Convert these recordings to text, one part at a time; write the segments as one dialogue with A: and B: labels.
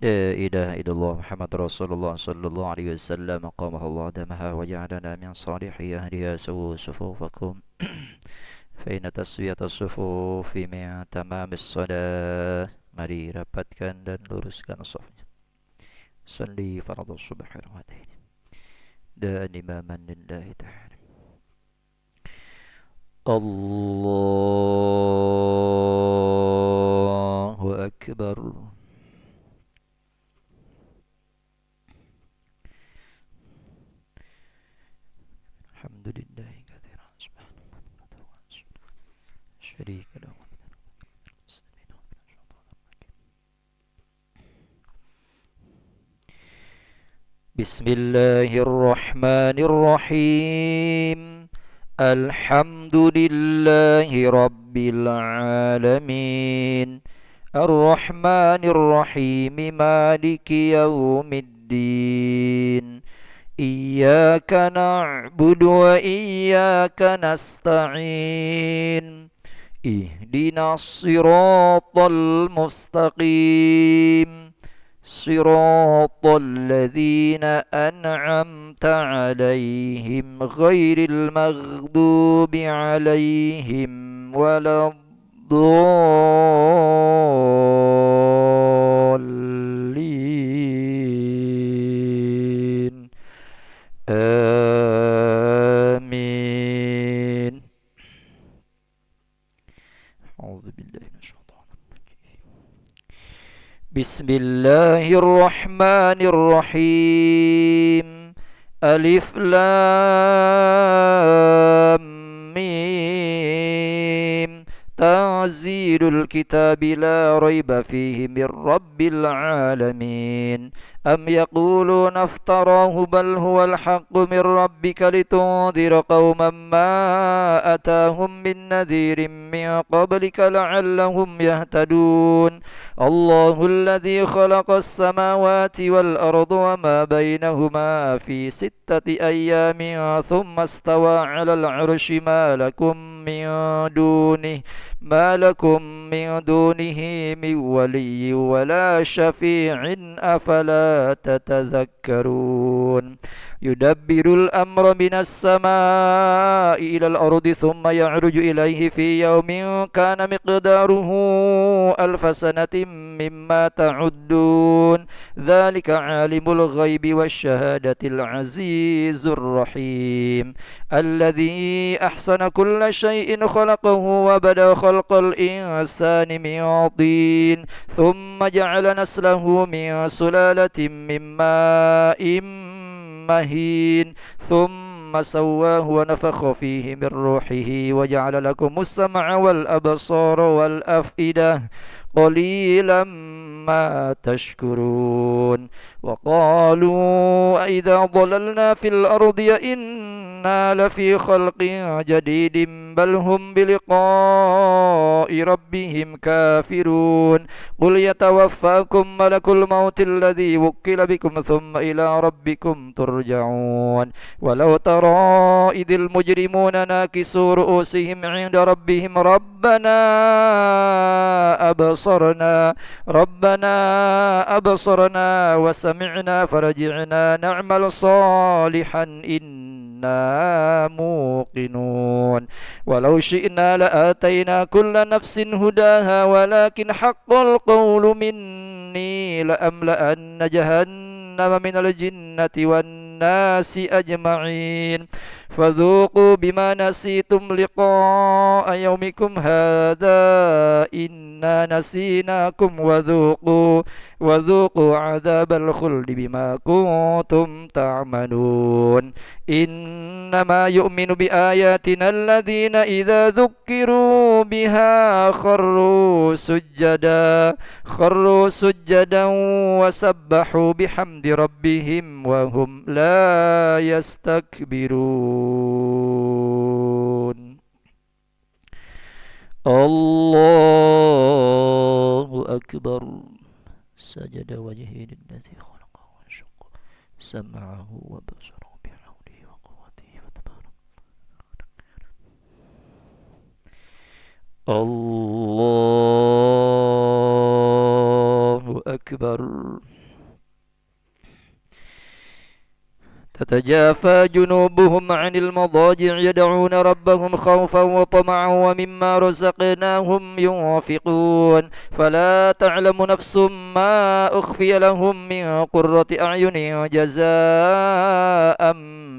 A: لا إله إلا الله محمد رسول الله صلى الله عليه وسلم قامه الله دمها وجعلنا من صالح أهلها سووا صفوفكم فإن تسوية الصفوف من تمام الصلاة. Mari rapatkan dan luruskan safnya. Salli faradu subh rakaatain dan imaman lillahi ta'ala. Allahu akbar. Alhamdulillah katsiran subhanahu wa ta'ala syarika lahu. بسم الله الرحمن الرحيم. الحمد لله رب العالمين الرحمن الرحيم مالك يوم الدين إياك نعبد وإياك نستعين اهدنا الصراط المستقيم صراط الذين أنعمت عليهم غير المغضوب عليهم ولا الضالين آمين. أعوذ بالله من الشيطان الرجيم. بسم الله الرحمن الرحيم. ألف لام ميم تنزيل الكتاب لا ريب فيه من رب العالمين. أم يقولون افتراه بل هو الحق من ربك لتنذر قوما ما أتاهم من نذير من قبلك لعلهم يهتدون. الله الذي خلق السماوات والأرض وما بينهما في 6 أيام ثم استوى على العرش ما لكم من دونه من ولي ولا شفيع أفلا تتذكرون. يدبر الأمر من السماء إلى الأرض ثم يعرج إليه في يوم كان مقداره 1000 سنة مما تعدون. ذلك عالم الغيب والشهادة العزيز الرحيم. الذي أحسن كل شيء خلقه وبدأ خلق الإنسان من طين ثم جعل نسله من سلالة من ماء مهين ثم سواه ونفخ فيه من روحه وجعل لكم السمع والأبصار والأفئدة قليلا ما تشكرون. وقالوا أئذا ضللنا في الأرض أئنا لفي خلق جديد بل هم بلقاء ربهم كافرون. قل يتوفاكم ملك الموت الذي وكل بكم ثم إلى ربكم ترجعون. ولو ترى إذ المجرمون ناكسوا رؤوسهم عند ربهم ربنا أبصرنا وسمعنا فرجعنا نعمل صالحا إنا موقنون. ولو شئنا لآتينا كل نفس هداها ولكن حق القول مني لأملأن جهنم من الجنة والناس أجمعين. فذوقوا بما نسيتم لقاء يومكم هذا إنا نسيناكم وذوقوا عذاب الخلد بما كنتم تعملون. إنما يؤمن بآياتنا الذين إذا ذكروا بها خروا سجدا وسبحوا بحمد ربهم وهم لا يستكبرون. الله أكبر. سجد وجهه للذي خلقه وانشق سمعه وبصره بحوله وقوته فتبارك. الله أكبر. أكبر. تتجافى جنوبهم عن المضاجع يدعون ربهم خوفا وطمعا ومما رزقناهم ينفقون فلا تعلم نفس ما أخفي لهم من قرة أعين جزاء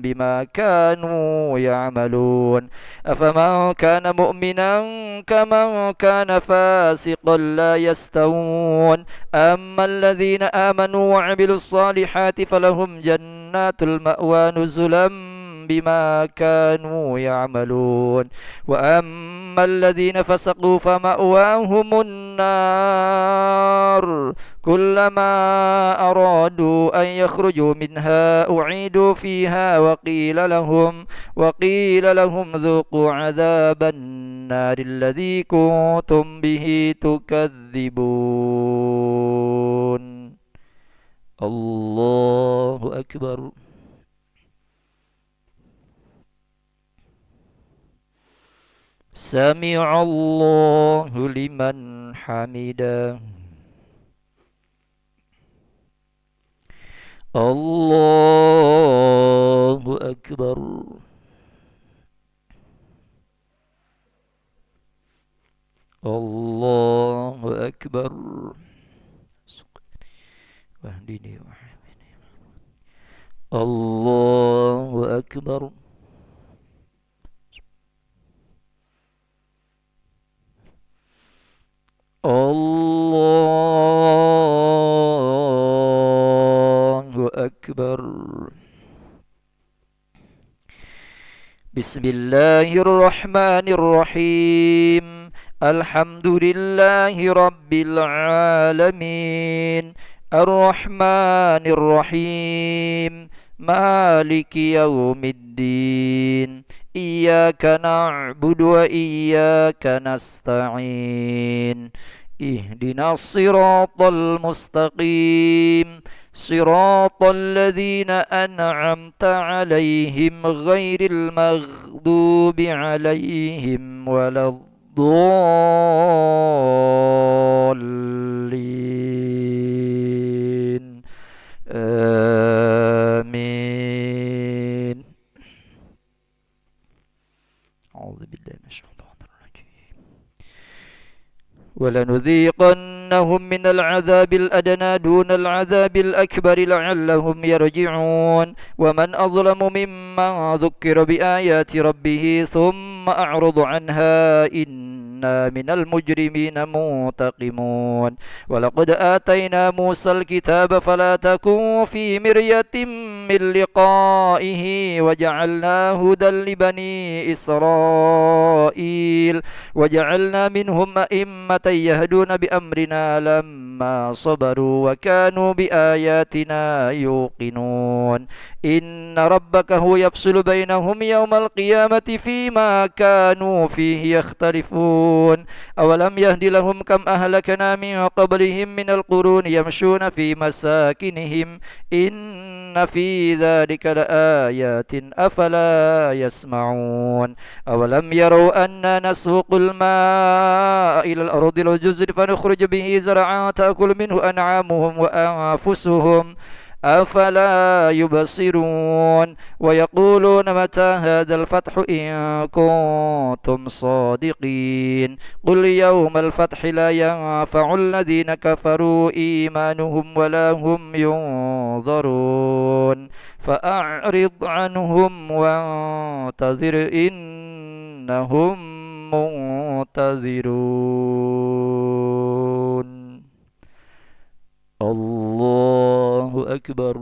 A: بما كانوا يعملون أفمن كان مؤمنا كمن كان فاسقا لا يستوون أما الذين آمنوا وعملوا الصالحات فلهم جنات المأوى نزلا بما كانوا يعملون وأما الذين فسقوا فمأواهم النار كلما أرادوا أن يخرجوا منها أعيدوا فيها وقيل لهم ذوقوا عذاب النار الذي كنتم به تكذبون. الله أكبر. سمع الله لمن حمده. الله أكبر. الله أكبر. واهدني وحمدني. الله أكبر. الله أكبر. بسم الله الرحمن الرحيم الحمد لله رب العالمين الرحمن الرحيم مالك يوم الدين إياك نعبد وإياك نستعين اهدنا الصراط المستقيم صراط الذين أنعمت عليهم غير المغضوب عليهم ولا الضالين آمين. أعوذ بالله من الشيطان الرجيم. ولنذيقنهم من العذاب الأدنى دون العذاب الأكبر لعلهم يرجعون ومن أظلم ممن ذكر بآيات ربه ثم أعرض عنها إنا من المجرمين منتقمون ولقد آتينا موسى الكتاب فلا تكن في مرية من لقائه وجعلناه هدى لبني إسرائيل وجعلنا منهم أئمة يهدون بأمرنا لما صبروا وكانوا بآياتنا يوقنون إن ربك هو يفصل بينهم يوم القيامة فيما كانوا فيه يختلفون أولم يهد لهم كم أهلكنا من قبلهم من القرون يمشون في مساكنهم إن في ذلك لآيات أفلا يسمعون أولم يروا أنا نسوق الماء إلى الأرض الجزر فنخرج به زرعا تأكل منه أنعامهم وأنفسهم أفلا يبصرون ويقولون متى هذا الفتح إن كنتم صادقين قل يوم الفتح لا ينفع الذين كفروا إيمانهم ولا هم ينظرون فأعرض عنهم وانتظر إنهم منتظرون. الله أكبر.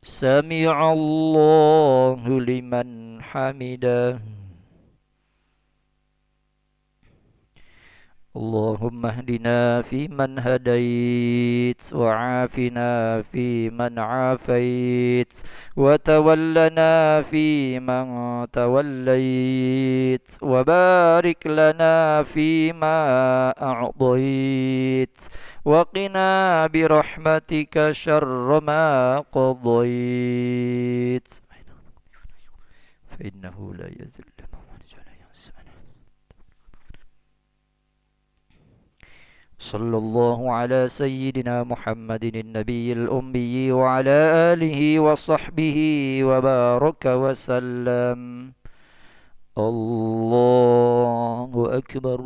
A: سمع الله لمن حمده. اللهم اهدنا فيمن هديت وعافنا فيمن عافيت وتولنا فيمن توليت وبارك لنا فيما أعطيت وقنا برحمتك شر ما قضيت فإنه لا يذل من ولا يعز من وصلى الله على سيدنا محمد النبي الأمي وعلى آله وصحبه وبارك وسلم. الله أكبر.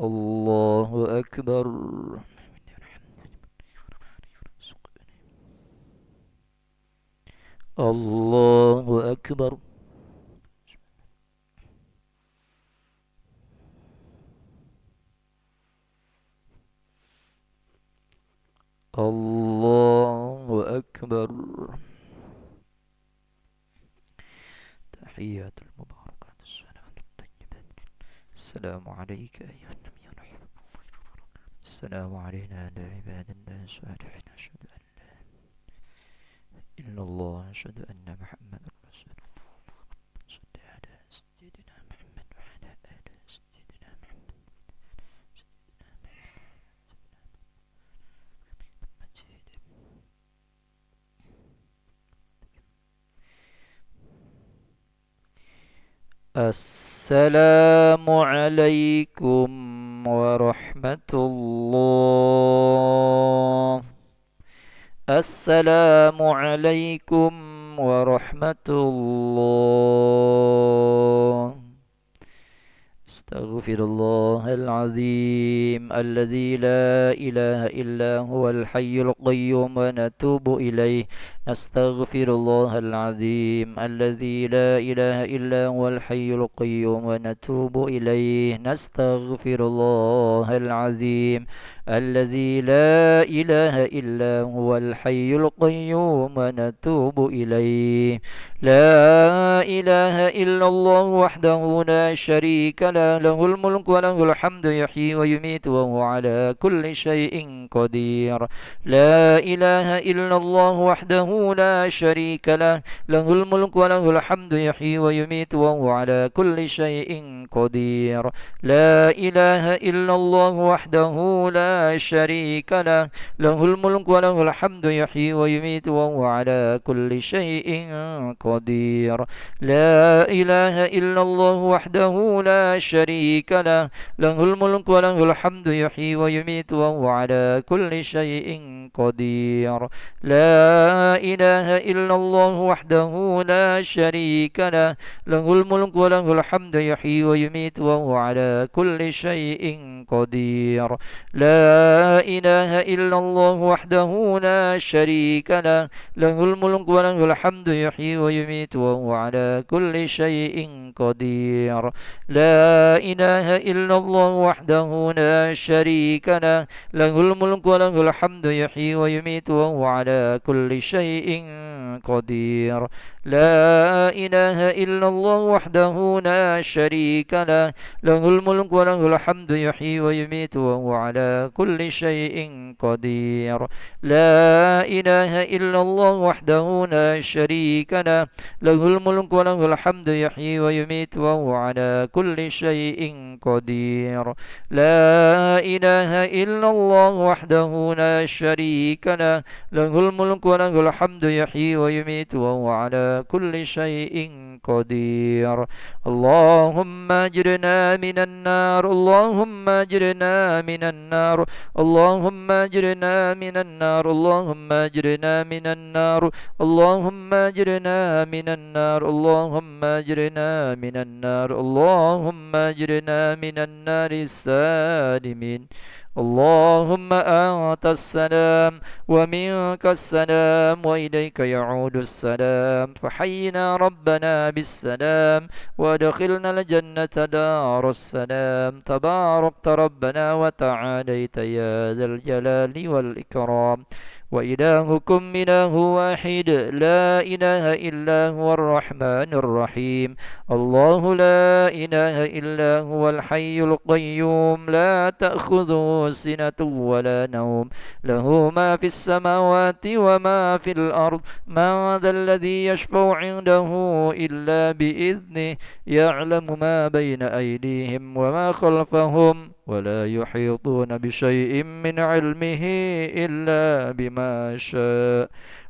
A: الله أكبر. الله أكبر. الله أكبر. تحيات المباركات الصلوات الطيبات. السلام عليك أيها النبي الرحيم. السلام علينا على عباد الله الصالحين. أشهد أن لا إله إلا الله، أشهد أن محمد رسول الله. صل على سيدنا محمد وعلى آل سيدنا محمد. السلام عليكم ورحمة الله. السلام عليكم ورحمة الله. استغفر الله العظيم الذي لا إله إلا هو الحي القيوم ونتوب إليه. نستغفر الله العظيم الذي لا إله إلا هو الحي القيوم ونتوب إليه. نستغفر الله العظيم الذي لا إله إلا هو الحي القيوم ونتوب إليه. لا إله إلا الله وحده لا شريك له، له الملك وله الحمد يحيي ويميت وهو على كل شيء قدير. لا إله إلا الله وحده لا شريك له، له الملك وله الحمد يحيي ويميت وهو على كل شيء قدير. لا إله إلا الله وحده لا شريك له، له الملك وله الحمد يحيي ويميت وهو على كل شيء قدير. لا إله إلا الله وحده لا شريك له، له الملك وله الحمد يحيي ويميت وهو على كل شيء قدير. لا إله إلا الله وحده لا شريك له، له الملك وله الحمد يحيي ويميت وهو على كل شيء قدير. لا إله إلا الله وحده لا شريك له، له الملك وله الحمد يحيي ويميت وهو على كل شيء قدير. لا إله إلا الله وحده لا شريك له، له الملك وله الحمد يحيي ويميت وهو على كل شيء قدير. لا إله إلا الله وحده لا شريك له، له الملك وله الحمد يحيي ويميت وهو على كل شيء قدير. لا إله إلا الله وحده لا شريك له، له الملك وله الحمد يحيي ويميت وهو على كل شيء قدير. لا إله إلا الله وحده لا شريك له، له الملك وله الحمد يحيي ويميت وهو على كل شيء قدير. اللهم أجرنا من النار، اللهم أجرنا من النار، اللهم أجرنا من النار، اللهم أجرنا من النار، اللهم أجرنا من النار، اللهم أجرنا من النار، اللهم أجرنا من النار السالمين. اللهم أنت السلام ومنك السلام وإليك يعود السلام، فحينا ربنا بالسلام وادخلنا الجنة دار السلام. تباركت ربنا وتعاليت يا ذا الجلال والإكرام. وإلهكم إله واحد لا إله إلا هو الرحمن الرحيم. الله لا إله إلا هو الحي القيوم، لا تأخذه سنة ولا نوم، له ما في السماوات وما في الأرض. من ذا الذي يشفع عنده إلا بإذنه، يعلم ما بين أيديهم وما خلفهم، ولا يحيطون بشيء من علمه إلا بما شاء،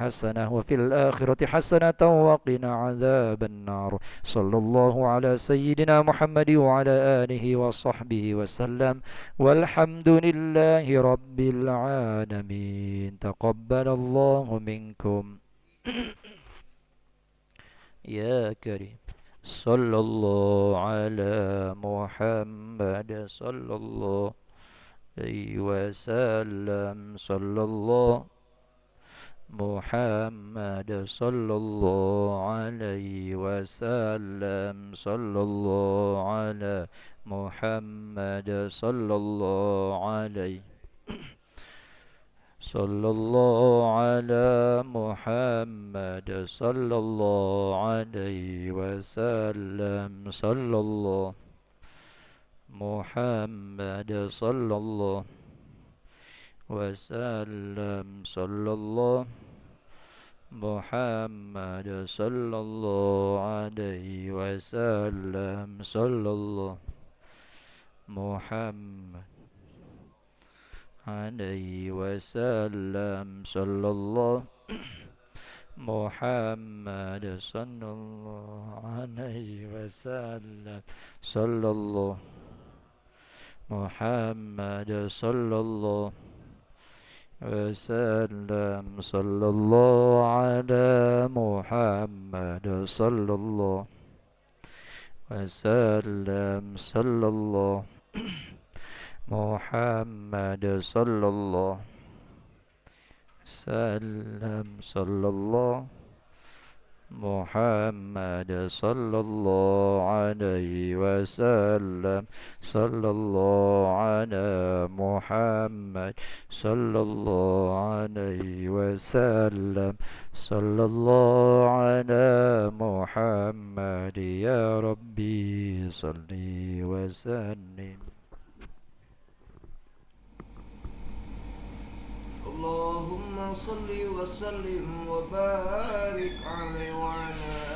A: حسنة وفي الآخرة حسنة وقنا عذاب النار. صلى الله على سيدنا محمد وعلى آله وصحبه وسلم، والحمد لله رب العالمين. تقبل الله منكم يا كريم. صلى الله على محمد صلى الله عليه وسلم. صلى الله محمد صلى الله عليه وسلم. صلى الله على محمد صلى الله عليه. صلى الله على محمد صلى الله عليه وسلم. صلى الله محمد صلى الله وسلم. صلى الله محمد صلى الله عليه وسلم. صلى الله محمد عليه وسلم. صلى الله محمد صلى الله عليه وسلم. صلى الله محمد صلى الله وسلم. صلى الله على محمد صلى الله وسلم. صلى الله محمد صلى الله وسلم. صلى الله محمد صلى الله عليه وسلم. صلى الله على محمد صلى الله عليه وسلم. صلى الله على محمد يا ربي صل وسلم.
B: اللهم صل وسلم وبارك عليه وعلى